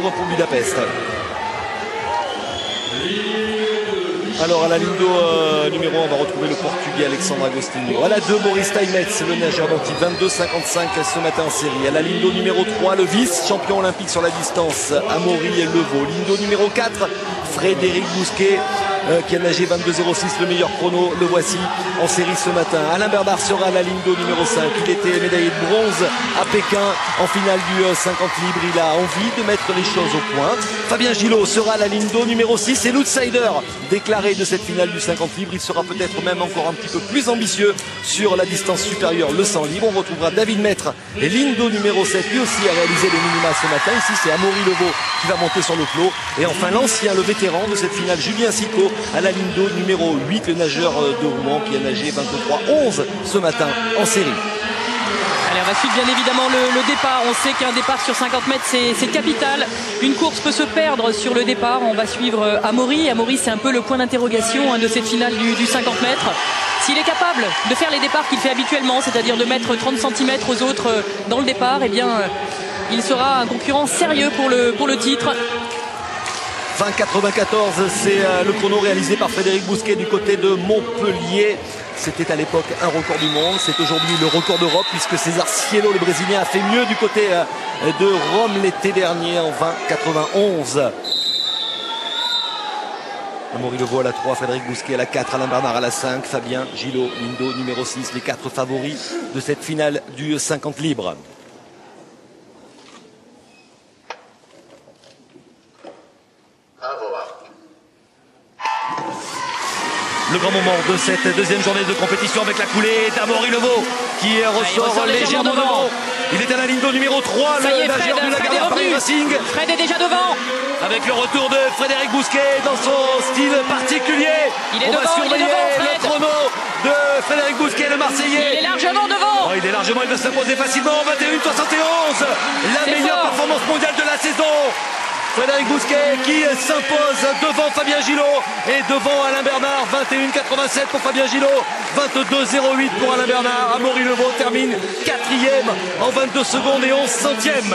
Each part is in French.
libre pour Budapest. Alors à la ligne numéro 1, on va retrouver le Portugais Alexandre Agostinho. À la 2, Maurice Steinmetz, le nageur d'Antibes, 22,55 ce matin en série. À la ligne numéro 3, le vice-champion olympique sur la distance, Amaury Levaux. Ligne numéro 4, Frédéric Bousquet, qui a nagé 22,06, le meilleur chrono, le voici en série ce matin. Alain Bernard sera à la ligne d'eau numéro 5. Il était médaillé de bronze à Pékin en finale du 50 libre. Il a envie de mettre les choses au point. Fabien Gillot sera à la ligne d'eau numéro 6 et l'outsider déclaré de cette finale du 50 libre. Il sera peut-être même encore un petit peu plus ambitieux sur la distance supérieure, le 100 libre. On retrouvera David Maître et ligne d'eau numéro 7, lui aussi a réalisé les minima ce matin. Ici c'est Amaury Levaux qui va monter sur le clos. Et enfin l'ancien, le vétéran de cette finale, Julien Sicot, à la ligne d'eau numéro 8, le nageur de Rouen qui a nagé 23,11 ce matin en série. Allez, on va suivre bien évidemment le départ. On sait qu'un départ sur 50 mètres c'est capital. Une course peut se perdre sur le départ. On va suivre Amaury. Amaury, c'est un peu le point d'interrogation de cette finale du 50 mètres. S'il est capable de faire les départs qu'il fait habituellement, c'est-à-dire de mettre 30 cm aux autres dans le départ, eh bien il sera un concurrent sérieux pour le titre. 20,94, c'est le chrono réalisé par Frédéric Bousquet du côté de Montpellier. C'était à l'époque un record du monde, c'est aujourd'hui le record d'Europe puisque César Cielo, le Brésilien, a fait mieux du côté de Rome l'été dernier en 20,91. Amaury Levaux à la 3, Frédéric Bousquet à la 4, Alain Bernard à la 5, Fabien Gillot, Lindo numéro 6, les 4 favoris de cette finale du 50 libre. Le grand moment de cette deuxième journée de compétition avec la coulée d'Amaury Levaux qui ressort légèrement devant. Il est à la ligne d'eau numéro 3, le nageur du Lagardère Paris Racing. Fred est déjà devant. Avec le retour de Frédéric Bousquet dans son style particulier. On va surveiller le chrono de Frédéric Bousquet, le Marseillais. Il est largement devant. Il va s'imposer facilement. 21,71. La meilleure performance mondiale de la saison. Frédéric Bousquet qui s'impose devant Fabien Gillot et devant Alain Bernard. 21,87 pour Fabien Gillot, 22,08 pour Alain Bernard. Amaury Levaux termine 4e en 22 secondes et 11 centièmes.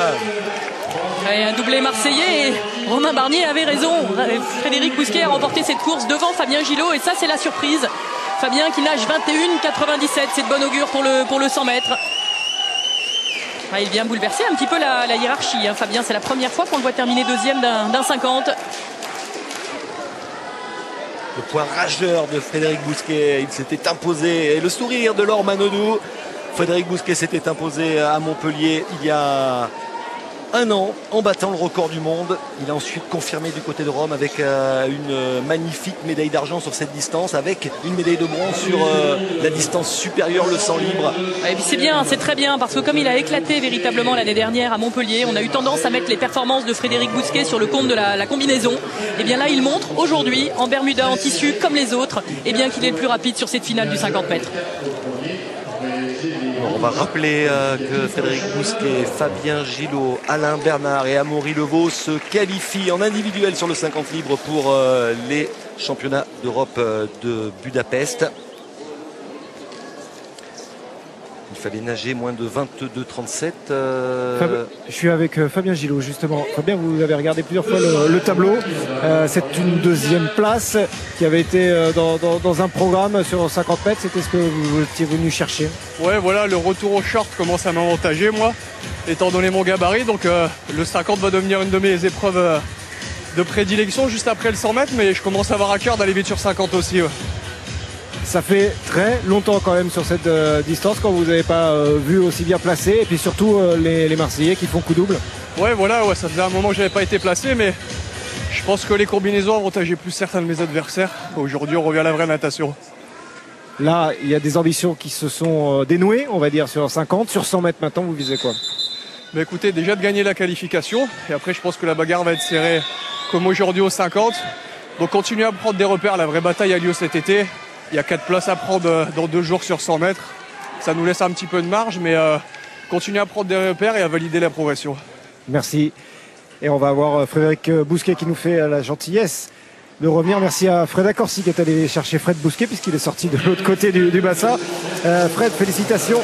Et un doublé marseillais et Romain Barnier avait raison. Frédéric Bousquet a remporté cette course devant Fabien Gillot et ça c'est la surprise. Fabien qui nage 21,97, c'est de bon augure pour le 100 mètres. Il vient bouleverser un petit peu la hiérarchie. Fabien, c'est la première fois qu'on le voit terminer deuxième d'un 50. Le point rageur de Frédéric Bousquet, il s'était imposé. Et le sourire de Laure Manodou. Frédéric Bousquet s'était imposé à Montpellier il y a un an en battant le record du monde. Il a ensuite confirmé du côté de Rome avec une magnifique médaille d'argent sur cette distance, avec une médaille de bronze sur la distance supérieure, le 100 libre. Et puis c'est bien, c'est très bien, parce que comme il a éclaté véritablement l'année dernière à Montpellier, on a eu tendance à mettre les performances de Frédéric Bousquet sur le compte de la combinaison. Et bien là, il montre aujourd'hui, en Bermuda, en tissu, comme les autres, et bien qu'il est le plus rapide sur cette finale du 50 mètres. On va rappeler que Frédéric Bousquet, Fabien Gillot, Alain Bernard et Amaury Levaux se qualifient en individuel sur le 50 libre pour les championnats d'Europe de Budapest. Il fallait nager moins de 22,37. Je suis avec Fabien Gillot justement. Fabien, vous avez regardé plusieurs fois le tableau. C'est une deuxième place qui avait été dans un programme sur 50 mètres. C'était ce que vous étiez venu chercher. Ouais, voilà, le retour au short commence à m'avantager, moi, étant donné mon gabarit. Donc le 50 va devenir une de mes épreuves de prédilection juste après le 100 mètres. Mais je commence à avoir à cœur d'aller vite sur 50 aussi. Ouais. Ça fait très longtemps quand même sur cette distance quand vous n'avez pas vu aussi bien placé. Et puis surtout les Marseillais qui font coup double. Ouais, voilà, ouais, ça faisait un moment que je n'avais pas été placé. Mais je pense que les combinaisons avantageaient plus certains de mes adversaires. Aujourd'hui, on revient à la vraie natation. Là, il y a des ambitions qui se sont dénouées, on va dire, sur 50. Sur 100 mètres maintenant, vous visez quoi? Bah écoutez, déjà de gagner la qualification. Et après, je pense que la bagarre va être serrée comme aujourd'hui au 50. Donc continuer à prendre des repères. La vraie bataille a lieu cet été. Il y a 4 places à prendre dans 2 jours sur 100 mètres. Ça nous laisse un petit peu de marge, mais continuer à prendre des repères et à valider la progression. Merci. Et on va avoir Frédéric Bousquet qui nous fait la gentillesse de revenir. Merci à Fred Accorsi qui est allé chercher Fred Bousquet puisqu'il est sorti de l'autre côté du bassin. Fred, félicitations.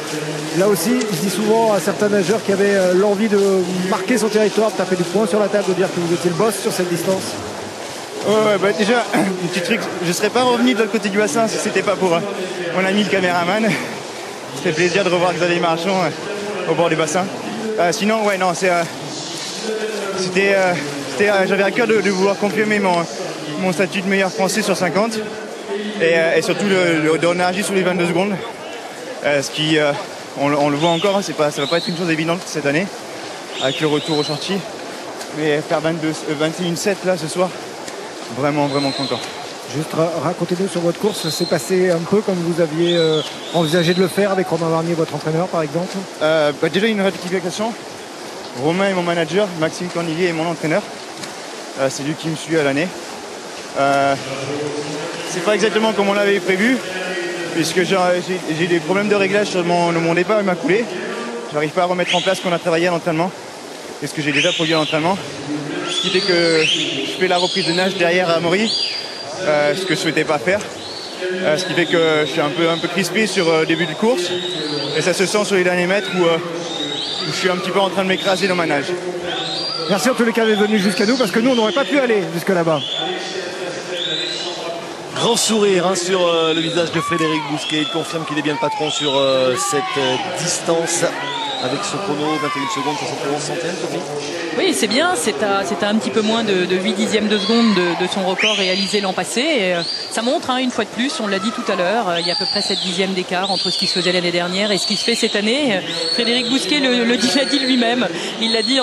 Là aussi, je dis souvent à certains nageurs qui avaient l'envie de marquer son territoire, de taper du poing sur la table, de dire que vous étiez le boss sur cette distance. Ouais, bah déjà, un petit truc, je ne serais pas revenu de l'autre côté du bassin si c'était pas pour mon ami le caméraman. Ça fait plaisir de revoir Xavier Marchand au bord du bassin. Sinon, ouais, non, j'avais à cœur de vouloir confirmer mon statut de meilleur français sur 50 et surtout de nager sous les 22 secondes. Ce qui, on le voit encore, ça va pas être une chose évidente cette année avec le retour aux sorties. Mais faire 21-7 là ce soir, vraiment content. Juste racontez-nous sur votre course, ça s'est passé un peu comme vous aviez envisagé de le faire avec Romain Varnier, votre entraîneur par exemple? Déjà une rectification. Romain est mon manager, Maxime Cornillier est mon entraîneur. C'est lui qui me suit à l'année. C'est pas exactement comme on l'avait prévu, puisque j'ai des problèmes de réglage sur mon départ et ma coulée. J'arrive pas à remettre en place ce qu'on a travaillé à l'entraînement et ce que j'ai déjà produit à l'entraînement. Ce qui fait que je fais la reprise de nage derrière à Amaury, ce que je souhaitais pas faire. Ce qui fait que je suis un peu crispé sur le début de course et ça se sent sur les derniers mètres où je suis un petit peu en train de m'écraser dans ma nage. Merci en tous les cas d'être venu jusqu'à nous parce que nous on n'aurait pas pu aller jusque là-bas. Grand sourire sur le visage de Frédéric Bousquet. Il confirme qu'il est bien le patron sur cette distance avec ce chrono 21 secondes 71 centièmes. Oui, c'est bien, c'est à un petit peu moins de 8 dixièmes de seconde de son record réalisé l'an passé. Et ça montre une fois de plus, on l'a dit tout à l'heure, il y a à peu près 7 dixièmes d'écart entre ce qui se faisait l'année dernière et ce qui se fait cette année. Frédéric Bousquet l'a dit lui-même, il l'a dit